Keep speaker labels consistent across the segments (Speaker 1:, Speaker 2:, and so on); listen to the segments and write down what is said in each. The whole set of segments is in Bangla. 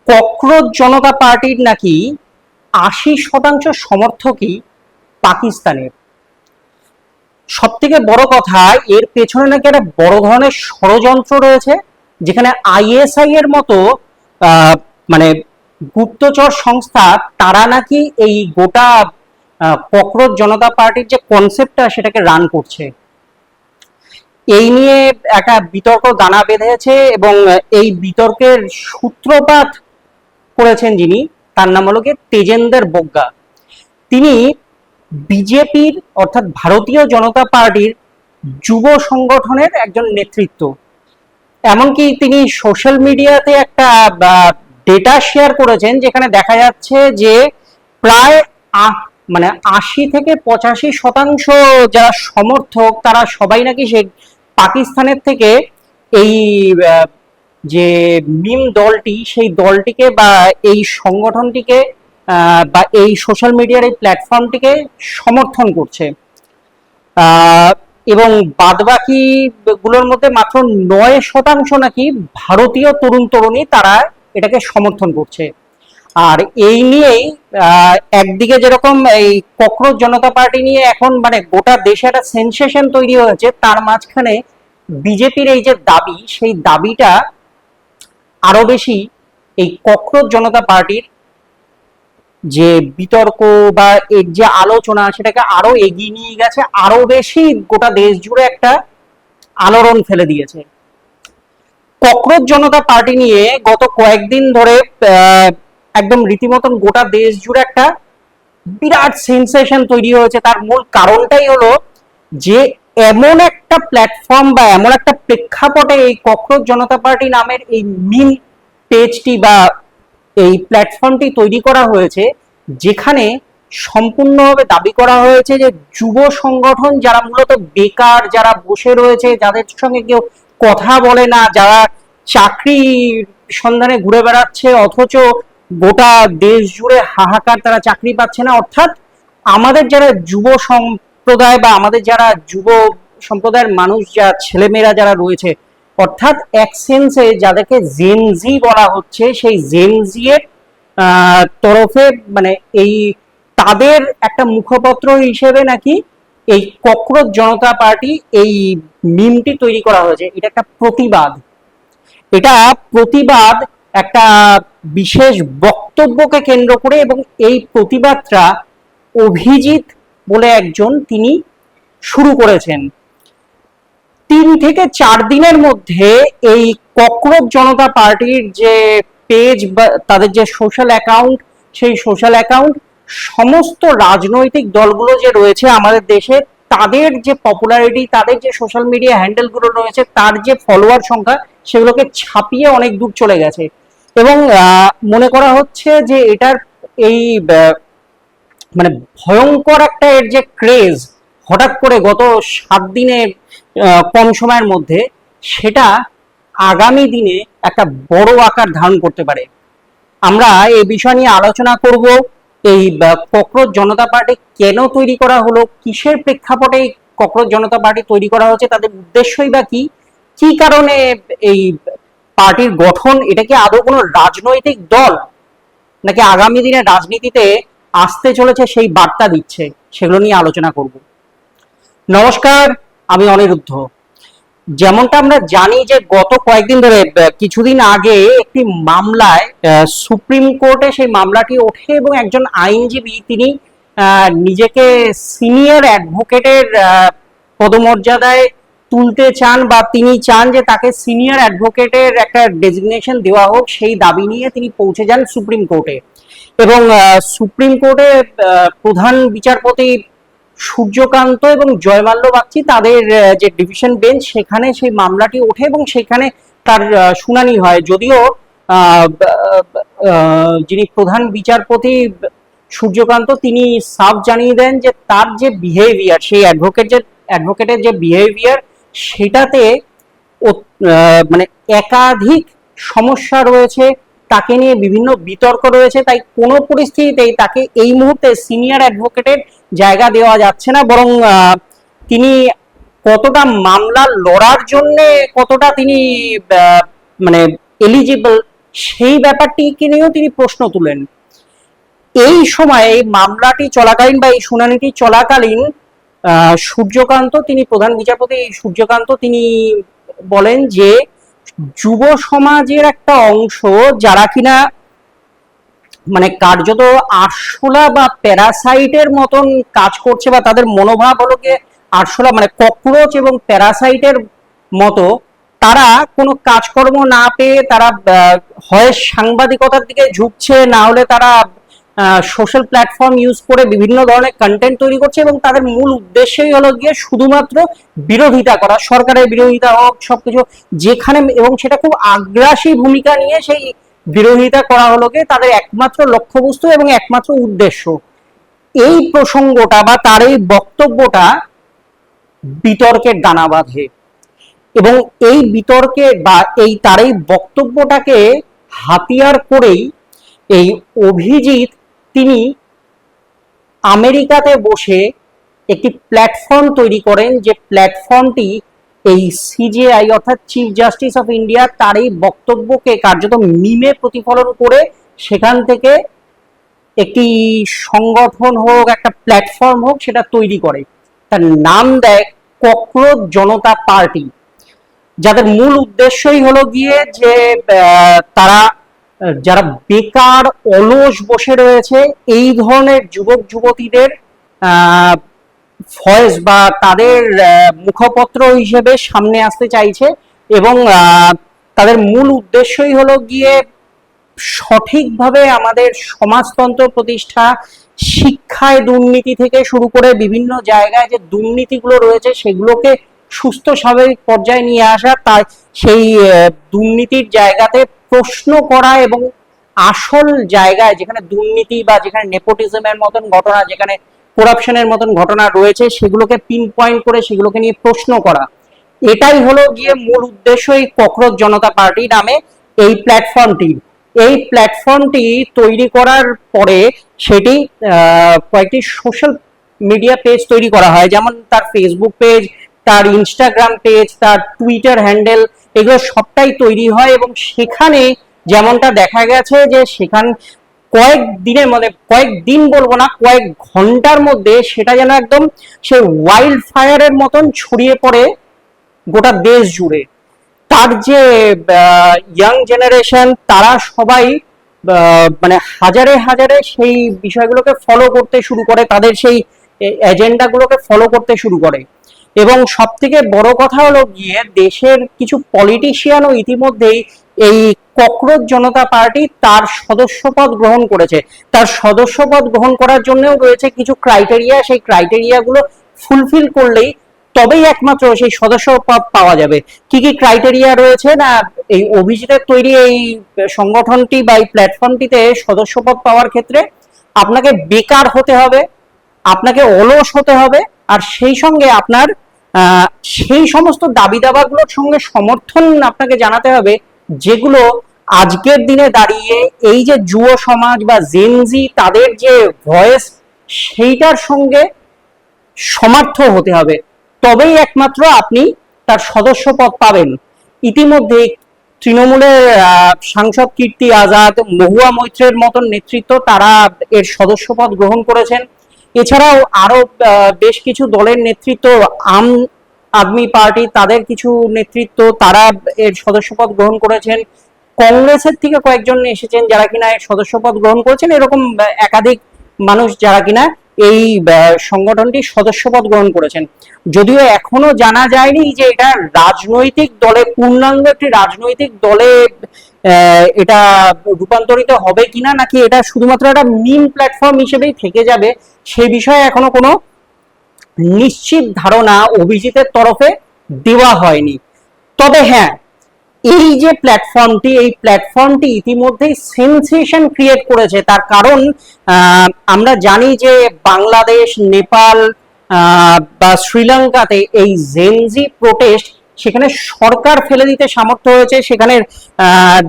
Speaker 1: ককরোচ জনতা পার্টির নাকি ৮০% সমর্থকই পাকিস্তানের। সব থেকে বড় কথা, এর পেছনে নাকি একটা বড় ধরনের ষড়যন্ত্র রয়েছে, যেখানে আইএসআই এর মতো আহ, মানে গুপ্তচর সংস্থা, তারা নাকি এই গোটা ককরোচ জনতা পার্টির যে কনসেপ্টটা সেটাকে রান করছে। এই নিয়ে একটা বিতর্ক দানা বেঁধেছে এবং এই বিতর্কের সূত্রপাত করেছেন যিনি, তার নাম হলো গিয়ে তেজেন্দ্র বগ্গা। তিনি বিজেপির অর্থাৎ ভারতীয় জনতা পার্টির যুব সংগঠনের একজন নেতৃত্ব। এমনকি তিনি সোশ্যাল মিডিয়াতে একটা ডেটা শেয়ার করেছেন, যেখানে দেখা যাচ্ছে যে প্রায় মানে ৮০ থেকে ৮৫% যারা সমর্থক, তারা সবাই নাকি সে পাকিস্তানের থেকে এই যে মিম দলটি, সেই দলটিকে বা এই সংগঠনটিকে বা এই সোশ্যাল মিডিয়ার এই প্ল্যাটফর্মটিকে সমর্থন করছে। এবং বাদবাকি গুলোর মধ্যে মাত্র ৯% নাকি ভারতীয় তরুণ তরুণী, তারা এটাকে সমর্থন করছে। আর এই নিয়েই একদিকে যেরকম এই ককরোচ জনতা পার্টি নিয়ে এখন মানে গোটা দেশে একটা সেন্সেশন তৈরি হয়েছে, তার মাঝখানে বিজেপির এই যে দাবি, সেই দাবিটা আরো বেশি এই ককরোচ জনতা পার্টির যে বিতর্ক বা এর যে আলোচনা, সেটাকে আরো এগিয়ে নিয়ে গেছে, আরো বেশি গোটা দেশ জুড়ে একটা আলোড়ন ফেলে দিয়েছে। ককরোচ জনতা পার্টি নিয়ে গত কয়েকদিন ধরে একদম রীতিমতন গোটা দেশ জুড়ে একটা বিরাট সেন্সেশন তৈরি হয়েছে। তার মূল কারণটাই হলো যে এমন একটা প্ল্যাটফর্ম বা এমন একটা প্রেক্ষাপটে এই ককরোচ জনতা পার্টি নামের এই মিম পেজটি বা এই প্ল্যাটফর্মটি তৈরি করা হয়েছে, যেখানে সম্পূর্ণভাবে দাবি করা হয়েছে যে যুব সংগঠন যারা মূলত বেকার, যারা বসে রয়েছে, যাদের সঙ্গে কেউ কথা বলে না, যারা চাকরি সন্ধানে ঘুরে বেড়াচ্ছে, অথচ গোটা দেশ জুড়ে হাহাকার, তারা চাকরি পাচ্ছে না। অর্থাৎ আমাদের যারা যুব সম্প্রদায় বা আমাদের যারা যুব সম্প্রদায়ের মানুষ, যা ছেলেমেয়েরা যারা রয়েছে, অর্থাৎ এক সেন্সে যাদেরকে জেনজি বলা হচ্ছে, সেই জেনজি এর তরফে মানে এই তাদের একটা মুখপত্র হিসেবে নাকি এই ককরোচ জনতা পার্টি এই মিমটি তৈরি করা হয়েছে। এটা একটা প্রতিবাদ, এটা প্রতিবাদ একটা বিশেষ বক্তব্যকে কেন্দ্র করে। এবং এই প্রতিবাদটা অভিজিৎ বলে একজন, তিনি শুরু করেছেন। ৩ থেকে ৪ দিনের মধ্যে এই ককরোচ জনতা পার্টির যে পেজ বা তাদের যে সোশ্যাল অ্যাকাউন্ট, সেই সোশ্যাল অ্যাকাউন্ট সমস্ত রাজনৈতিক দলগুলো যে রয়েছে আমাদের দেশে, তাদের যে পপুলারিটি, তাদের যে সোশ্যাল মিডিয়া হ্যান্ডেল গুলো রয়েছে, তার যে ফলোয়ার সংখ্যা, সেগুলোকে ছাপিয়ে অনেক দূর চলে গেছে। এবং মনে করা হচ্ছে যে এটার এই মানে ভয়ঙ্কর একটা এর যে ক্রেজ, হঠাৎ করে গত 7 দিনে কম সময়ের মধ্যে, সেটা আগামী দিনে একটা বড় আকার ধারণ করতে পারে। আমরা এই বিষয় নিয়ে আলোচনা করব। এই ককরোচ জনতা পার্টি কেন তৈরি করা হলো, কিসের প্রেক্ষাপটে ককরোচ জনতা পার্টি তৈরি করা হচ্ছে, তাদের উদ্দেশ্যই বা কি, কি কারণে এই পার্টির গঠন, এটা কি আদৌ কোনো রাজনৈতিক দল, নাকি আগামী দিনে রাজনীতিতে আসতে চলেছে সেই বার্তা দিচ্ছে, সেগুলো নিয়ে আলোচনা করব। নমস্কার, আমি অনিরুদ্ধ। যেমনটা আমরা জানি যে গত কয়েকদিন ধরে, কিছুদিন আগে একটি মামলায় সুপ্রিম কোর্টে সেই মামলাটি ওঠে এবং একজন আইনজীবী, তিনি নিজেকে সিনিয়র অ্যাডভোকেটের পদমর্যাদায় তুলতে চান, বা তিনি চান যে তাকে সিনিয়র অ্যাডভোকেটের একটা ডেজিগনেশন দেওয়া হোক, সেই দাবি নিয়ে তিনি পৌঁছে যান সুপ্রিম কোর্টে। এবং সুপ্রিম কোর্টে প্রধান বিচারপতি সূর্যকান্ত এবং জয়মাল্য বাগচি, তাদের যে ডিভিশন বেঞ্চ, সেখানে সেই মামলাটি ওঠে এবং সেখানে তার শুনানি হয়। যদিও যিনি প্রধান বিচারপতি সূর্যকান্ত, তিনি সাফ জানিয়ে দেন যে তার যে বিহেভিয়ার, সেই অ্যাডভোকেটের যে বিহেভিয়ার, সেটাতে মানে একাধিক সমস্যা রয়েছে, তাকে নিয়ে বিভিন্ন বিতর্ক রয়েছে। তাই কোনো পরিস্থিতিতেই তাকে এই মুহূর্তে সিনিয়র অ্যাডভোকেটের জায়গা দেওয়া যাচ্ছে না। বরং তিনি কতটা মামলা লড়ার জন্য, কতটা তিনি মানে এলিজিবল, সেই ব্যাপারটিকে নিয়েও তিনি প্রশ্ন তুলেন। এই সময়ে এই মামলাটি চলাকালীন বা এই শুনানিটি চলাকালীন সূর্যকান্ত, তিনি প্রধান বিচারপতি সূর্যকান্ত, তিনি বলেন যে যুব সমাজের একটা অংশ যারা কিনা মানে কার্যত আরশোলা বা প্যারাসাইটের মতন কাজ করছে, বা তাদের মনোভাব হলো গিয়ে আরশোলা মানে ককরোচ এবং প্যারাসাইটের মতো, তারা কোনো কাজকর্ম না পেয়ে তারা হয় সাংবাদিকতার দিকে ঝুঁকছে, না হলে তারা সোশ্যাল প্ল্যাটফর্ম ইউজ করে বিভিন্ন ধরনের কন্টেন্ট তৈরি করছে, এবং তাদের মূল উদ্দেশ্যই হলো গিয়ে শুধুমাত্র বিরোধিতা করা, সরকারের বিরোধিতা হোক সবকিছু, যেখানে এবং সেটা খুব আগ্রাসী ভূমিকা নিয়ে সেই বিরোধিতা করা হলো গিয়ে তাদের একমাত্র লক্ষ্যবস্তু এবং একমাত্র উদ্দেশ্য। এই প্রসঙ্গটা বা তার এই বক্তব্যটা বিতর্কের দানা বাঁধে, এবং এই বিতর্কে বা তার এই বক্তব্যটাকে হাতিয়ার করেই এই অভিজিৎ তিনি আমেরিকাতে বসে একটি প্ল্যাটফর্ম তৈরি করেন, যে প্ল্যাটফর্মটি এই সিজেআই অর্থাৎ চিফ জাস্টিস অফ ইন্ডিয়া তার এই বক্তব্যকে কার্যত মিমে প্রতিফলন করে সেখান থেকে একটি সংগঠন হোক, একটা প্ল্যাটফর্ম হোক, সেটা তৈরি করে। তার নাম দেয় ককরোচ জনতা পার্টি, যাদের মূল উদ্দেশ্যই হলো গিয়ে যে তারা যারা বেকার অলস বসে রয়েছে এই ধরনের যুবক যুবতীদের ভয়েস বা তাদের মুখপত্র হিসেবে সামনে আসতে চাইছে, এবং তাদের মূল উদ্দেশ্যই হলো গিয়ে সঠিকভাবে আমাদের সমাজতন্ত্র প্রতিষ্ঠা, শিক্ষায় দুর্নীতি থেকে শুরু করে বিভিন্ন জায়গায় যে দুর্নীতিগুলো রয়েছে সেগুলোকে সুস্থ স্বাভাবিক পর্যায়ে নিয়ে আসা, তাই সেই দুর্নীতির জায়গাতে প্রশ্ন করা, এবং আসল জায়গায় যেখানে দুর্নীতি বা যেখানে নেপোটিজমের মতন ঘটনা, যেখানে করাপশনের মতন ঘটনা রয়েছে সেগুলোকে পিন পয়েন্ট করে সেগুলোকে নিয়ে প্রশ্ন করা। এটাই হলো গিয়ে মূল উদ্দেশ্য এই ককরোচ জনতা পার্টি নামে এই প্ল্যাটফর্মটির। এই প্ল্যাটফর্মটি তৈরি করার পরে সেটি কয়েকটি সোশ্যাল মিডিয়া পেজ তৈরি করা হয়, যেমন তার ফেসবুক পেজ, তার ইনস্টাগ্রাম পেজ, তার টুইটার হ্যান্ডেল, এগুলো সবটাই তৈরি হয়, এবং সেখানে যেমনটা দেখা গেছে যে সেখান কয়েকদিনের মধ্যে, কয়েকদিন বলবো না, কয়েক ঘন্টার মধ্যে সেটা যেন একদম সে ওয়াইল্ড ফায়ারের মতন ছড়িয়ে পড়ে গোটা দেশ জুড়ে। তার যে ইয়াং জেনারেশন তারা সবাই মানে হাজারে হাজারে সেই বিষয়গুলোকে ফলো করতে শুরু করে, তাদের সেই এজেন্ডাগুলোকে ফলো করতে শুরু করে। এবং সব থেকে বড় কথা হলো গিয়ে দেশের কিছু পলিটিশিয়ানও ইতিমধ্যেই এই ককরোচ জনতা পার্টি তার সদস্যপদ গ্রহণ করেছে। তার সদস্যপদ গ্রহণ করার জন্যও রয়েছে কিছু ক্রাইটেরিয়া, সেই ক্রাইটেরিয়াগুলো ফুলফিল করলেই তবেই একমাত্র সেই সদস্য পদ পাওয়া যাবে। কি কি ক্রাইটেরিয়া রয়েছে না, এই অভিজিতের তৈরি এই সংগঠনটি বা এই প্ল্যাটফর্মটিতে সদস্যপদ পাওয়ার ক্ষেত্রে আপনাকে বেকার হতে হবে, আপনাকে অলস হতে হবে, আর সেই সঙ্গে আপনার সেই সমস্ত দাবি দাবাগুলোর সঙ্গে সমর্থন আপনাকে জানাতে হবে যেগুলো আজকের দিনে দাঁড়িয়ে এই যে যুব সমাজ বা জেনজি তাদের যে ভয়েস সেইটার সঙ্গে সমার্থ হতে হবে, তবেই একমাত্র আপনি তার সদস্যপদ পাবেন। ইতিমধ্যে তৃণমূলের সাংসদ কীর্তি আজাদ, মহুয়া মৈত্রের মতন নেতৃত্ব তারা এর সদস্যপদ গ্রহণ করেছেন। এছাড়াও আরো বেশ কিছু দলের নেতৃত্ব, আম আদমি পার্টি তাদের কিছু নেতৃত্ব তারা এর সদস্যপদ গ্রহণ করেছেন। কংগ্রেসের থেকে কয়েকজন এসেছেন যারা কিনা এর সদস্যপদ গ্রহণ করেছেন। এরকম একাধিক মানুষ যারা কিনা এই সংগঠনটির সদস্যপদ গ্রহণ করেছেন। যদিও এখনো জানা যায়নি যে এটা রাজনৈতিক দলে, পূর্ণাঙ্গ একটি রাজনৈতিক দলে এটা রূপান্তরিত হবে কিনা, নাকি এটা শুধুমাত্র একটা মিম প্ল্যাটফর্ম হিসেবেই থেকে যাবে, সেই বিষয়ে এখনো কোনো নিশ্চিত ধারণা অভিজিতের তরফে দেওয়া হয়নি। তবে হ্যাঁ, এই যে প্ল্যাটফর্মটি, এই প্ল্যাটফর্মটি ইতিমধ্যেই সেন্সেশন ক্রিয়েট করেছে। তার কারণ আমরা জানি যে বাংলাদেশ, নেপাল বা শ্রীলঙ্কাতে এই জেনজি প্রোটেস্ট সেখানে সরকার ফেলে দিতে সামর্থ্য হয়েছে। সেখানে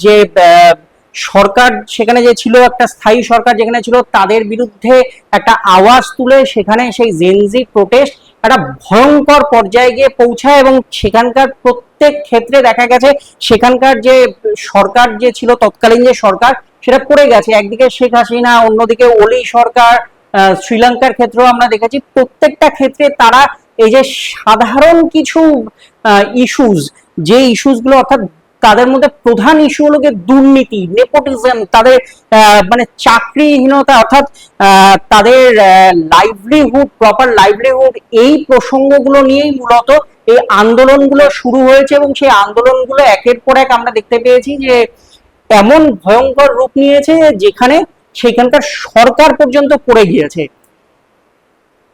Speaker 1: যে সরকার সেখানে যে ছিল, একটা স্থায়ী সরকার যেখানে ছিল, তাদের বিরুদ্ধে একটা আওয়াজ তুলে সেখানে সেই জেনজি প্রোটেস্ট একটা ভয়ঙ্কর পর্যায়ে গিয়ে পৌঁছায়, এবং সেখানকার প্রত্যেক ক্ষেত্রে দেখা গেছে সেখানকার যে সরকার যে ছিল, তৎকালীন যে সরকার, সেটা পড়ে গেছে। একদিকে শেখ হাসিনা, অন্যদিকে ওলি সরকার, শ্রীলঙ্কার ক্ষেত্রেও আমরা দেখেছি, প্রত্যেকটা ক্ষেত্রে তারা এই যে সাধারণ কিছু ইস্যুজ, যে ইস্যুস গুলো, অর্থাৎ তাদের মধ্যে প্রধান ইস্যু হলো গিয়ে দুর্নীতি, নেপোটিজম, তাদের মানে চাকরিহীনতা, অর্থাৎ তাদের লাইভলিহুড, প্রপার লাইভলিহুড, এই প্রসঙ্গগুলো নিয়েই মূলত এই আন্দোলনগুলো শুরু হয়েছে। এবং সেই আন্দোলনগুলো একের পর এক আমরা দেখতে পেয়েছি যে এমন ভয়ঙ্কর রূপ নিয়েছে যেখানে সেখানকার সরকার পর্যন্ত পড়ে গিয়েছে।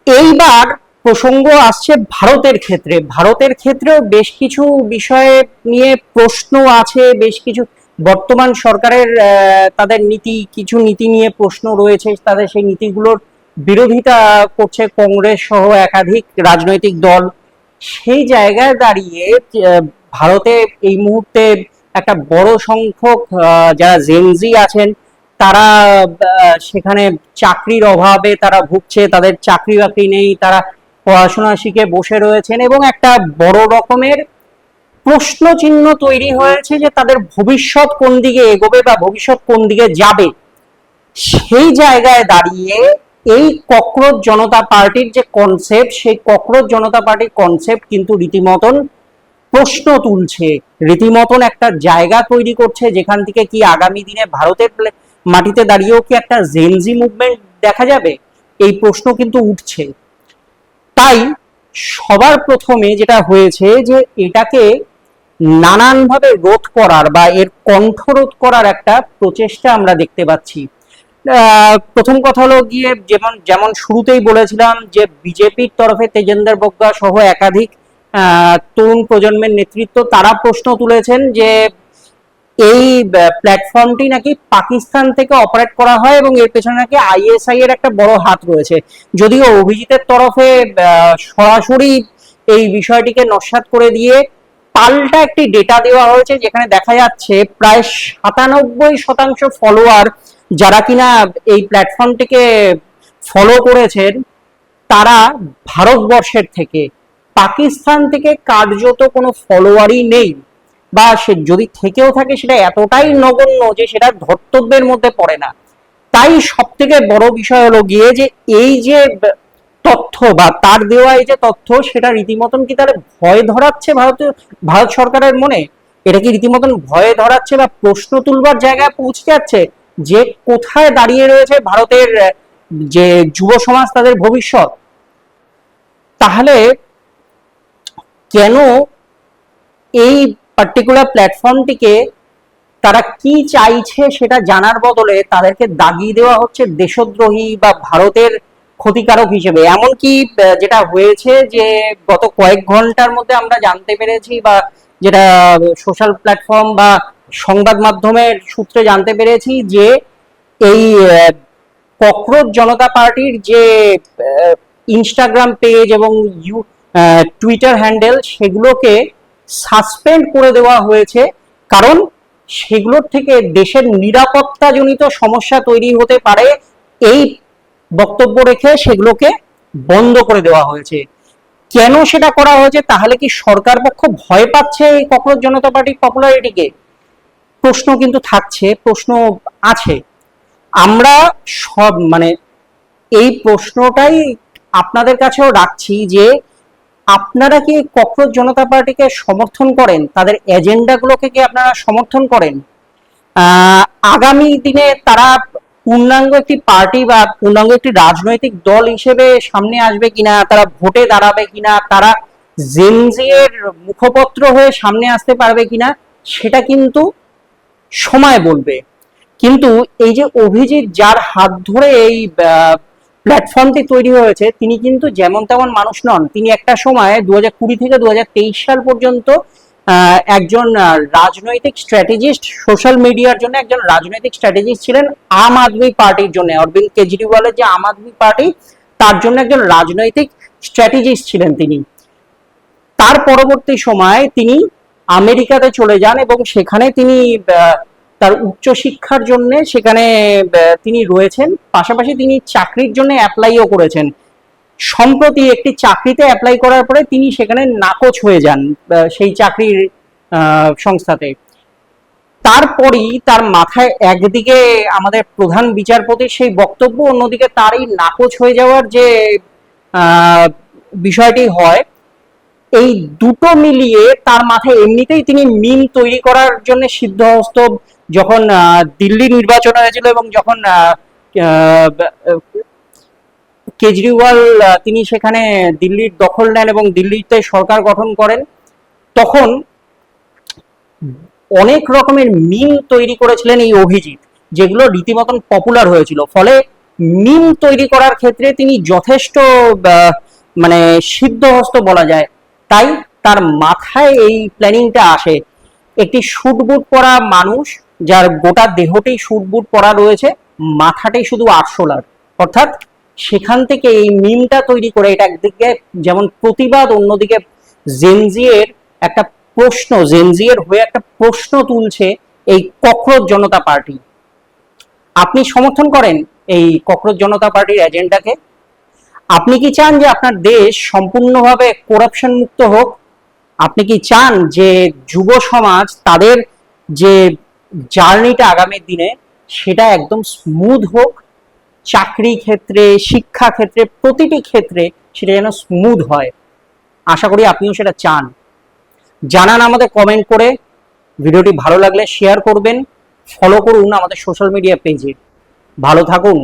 Speaker 1: এইবার প্রসঙ্গ আসছে ভারতের ক্ষেত্রে। ভারতের ক্ষেত্রেও বেশ কিছু বিষয়ে নিয়ে প্রশ্ন আছে, বেশ কিছু বর্তমান সরকারের তাদের কিছু নীতি নিয়ে প্রশ্ন রয়েছে, তাদের সেই নীতিগুলোর বিরোধিতা করছে কংগ্রেস সহ একাধিক রাজনৈতিক দল। সেই জায়গায় দাঁড়িয়ে ভারতে এই মুহূর্তে একটা বড় সংখ্যক যারা জেনজি আছেন, তারা সেখানে চাকরির অভাবে তারা ভুগছে, তাদের চাকরি বাকরি নেই, তারা পড়াশোনা শিখে বসে রয়েছেন, এবং একটা বড় রকমের প্রশ্ন চিহ্ন তৈরি হয়েছে যে তাদের ভবিষ্যৎ কোন দিকে এগোবে বা ভবিষ্যৎ কোন দিকে যাবে। সেই জায়গায় দাঁড়িয়ে এই ককরোচ জনতা পার্টির যে কনসেপ্ট, সেই ককরোচ জনতা পার্টির কনসেপ্ট কিন্তু রীতিমতন প্রশ্ন তুলছে, রীতিমতন একটা জায়গা তৈরি করছে যেখান থেকে কি আগামী দিনে ভারতের মাটিতে দাঁড়িয়েও কি একটা জেনজি মুভমেন্ট দেখা যাবে, এই প্রশ্ন কিন্তু উঠছে। তাই সবার প্রথমে যেটা হয়েছে যে এটাকে নানানভাবে রোধ করার বা এর কণ্ঠরোধ করার একটা প্রচেষ্টা আমরা দেখতে পাচ্ছি। প্রথম কথা হলো গিয়ে, যেমন যেমন শুরুতেই বলেছিলাম যে বিজেপির তরফে তেজেন্দ্র বগ্গা সহ একাধিক তরুণ প্রজন্মের নেতৃত্ব, তারা প্রশ্ন তুলেছেন যে এই প্ল্যাটফর্মটি নাকি পাকিস্তান থেকে অপারেট করা হয় এবং এর পেছনে নাকি আইএসআই এর একটা বড় হাত রয়েছে। যদিও অভিজিতের তরফে সরাসরি এই বিষয়টিকে নস্যাৎ করে দিয়ে পাল্টা একটি ডেটা দেওয়া হয়েছে, যেখানে দেখা যাচ্ছে প্রায় 97% ফলোয়ার যারা কিনা এই প্ল্যাটফর্মটিকে ফলো করেছেন, তারা ভারতবর্ষের থেকে, পাকিস্তান থেকে কার্যত কোনো ফলোয়ারই নেই, বা সে যদি থেকেও থাকে সেটা এতটাই নগণ্য যে সেটা ধর্তব্যের মধ্যে পড়ে না। তাই সব থেকে বড় বিষয় হলো গিয়ে যে এই যে তথ্য বা তার দেওয়া এই যে তথ্য, সেটা রীতিমতন কি তাহলে ভয় ধরাচ্ছে ভারত সরকারের মনে? এটা কি রীতিমতন ভয়ে ধরাচ্ছে বা প্রশ্ন তুলবার জায়গায় পৌঁছে যাচ্ছে যে কোথায় দাঁড়িয়ে রয়েছে ভারতের যে যুব সমাজ, তাদের ভবিষ্যৎ? তাহলে কেন এই পার্টিকুলার প্ল্যাটফর্মটিকে তারা কি চাইছে সেটা জানার বদলে তাদেরকে দাগিয়ে দেওয়া হচ্ছে দেশদ্রোহী বা ভারতের ক্ষতিকারক হিসেবে? এমনকি যেটা হয়েছে যে গত কয়েক ঘন্টার মধ্যে আমরা জানতে পেরেছি, বা যেটা সোশ্যাল প্ল্যাটফর্ম বা সংবাদ মাধ্যমের সূত্রে জানতে পেরেছি, যে এই ককরোচ জনতা পার্টির যে ইনস্টাগ্রাম পেজ এবং টুইটার হ্যান্ডেল, সেগুলোকে সাসপেন্ড করে দেওয়া হয়েছে, কারণ সেগুলোর থেকে দেশের নিরাপত্তাজনিত সমস্যা তৈরি হতে পারে, এই বক্তব্য রেখে সেগুলোকে বন্ধ করে দেওয়া হয়েছে। কেন সেটা করা হয়েছে? তাহলে কি সরকার পক্ষ ভয় পাচ্ছে এই ককরোচ জনতা পার্টির পপুলারিটিকে? প্রশ্ন কিন্তু থাকছে, প্রশ্ন আছে। আমরা সব মানে এই প্রশ্নটাই আপনাদের কাছেও রাখছি যে আপনারা কি ককরোচ জনতা পার্টিকে সমর্থন করেন? তাদের এজেন্ডাগুলোকে কি আপনারা সমর্থন করেন? আগামী দিনে তারা পূর্ণাঙ্গ একটি পার্টি বা পূর্ণাঙ্গ একটি রাজনৈতিক দল হিসেবে সামনে আসবে কিনা, তারা ভোটে দাঁড়াবে কিনা, তারা জেনজি এর মুখপত্র হয়ে সামনে আসতে পারবে কিনা, সেটা কিন্তু সময় বলবে। কিন্তু এই যে অভিজিৎ, যার হাত ধরে এই প্ল্যাটফর্মটি তৈরি হয়েছে, তিনি কিন্তু যেমন তেমন মানুষ নন। তিনি একটা সময় 2020 থেকে 2023 সাল পর্যন্ত একজন রাজনৈতিক স্ট্র্যাটেজিস্ট, সোশ্যাল মিডিয়ার জন্য একজন রাজনৈতিক স্ট্র্যাটেজিস্ট ছিলেন আম আদমি পার্টির জন্য। অরবিন্দ কেজরিওয়ালের যে আম আদমি পার্টি, তার জন্য একজন রাজনৈতিক স্ট্র্যাটেজিস্ট ছিলেন তিনি। তার পরবর্তী সময় তিনি আমেরিকাতে চলে যান এবং সেখানে তিনি তার উচ্চশিক্ষার জন্য সেখানে তিনি রয়েছেন, পাশাপাশি তিনি চাকরির জন্য অ্যাপ্লাইও করেছেন। সম্প্রতি একটি চাকরিতে অ্যাপ্লাই করার পরে তিনি সেখানে নাকচ হয়ে যান সেই চাকরির সংস্থাতে। তারপরই তার মাথায় একদিকে আমাদের প্রধান বিচারপতির সেই বক্তব্য, অন্যদিকে তার এই নাকচ হয়ে যাওয়ার যে বিষয়টি হয়, এই দুটো মিলিয়ে তার মাথায় এমনিতেই তিনি মিম তৈরি করার জন্য সিদ্ধহস্ত। যখন দিল্লি নির্বাচন হয়েছিল এবং যখন কেজরিওয়াল তিনি সেখানে দিল্লির দখল নেন এবং দিল্লিতে সরকার গঠন করেন, তখন অনেক রকমের মিম তৈরি করেছিলেন এই অভিজিৎ, যেগুলো রীতিমতন পপুলার হয়েছিল। ফলে মিম তৈরি করার ক্ষেত্রে তিনি যথেষ্ট মানে সিদ্ধহস্ত বলা যায়। তাই তার মাথায় এই প্ল্যানিংটা আসে। একটি শুট বুট পরা মানুষ, যার গোটা দেহটাই শুট বুট পরা রয়েছে, মাথাটাই শুধু আরশোলার, অর্থাৎ সেখান থেকে এই মিমটা তৈরি করে এটা একদিকে যেমন প্রতিবাদ, অন্যদিকে জেনজি এর একটা প্রশ্ন, জেনজি এর হয়ে একটা প্রশ্ন তুলছে এই ককরোচ জনতা পার্টি। আপনি সমর্থন করেন এই ককরোচ জনতা পার্টির এজেন্ডাকে? আপনি কি চান যে আপনার দেশ সম্পূর্ণভাবে করাপশন মুক্ত হোক? আপনি কি চান যে যুব সমাজ তাদের যে জার্নিটা আগামী দিনে সেটা একদম স্মুথ হোক? চাকরি ক্ষেত্রে, শিক্ষা ক্ষেত্রে, প্রতিটি ক্ষেত্রে সেটা যেন স্মুথ হয়। আশা করি আপনিও সেটা চান। জানান আমাদের কমেন্ট করে। ভিডিওটি ভালো লাগলে শেয়ার করবেন, ফলো করুন আমাদের সোশ্যাল মিডিয়া পেজে। ভালো থাকুন,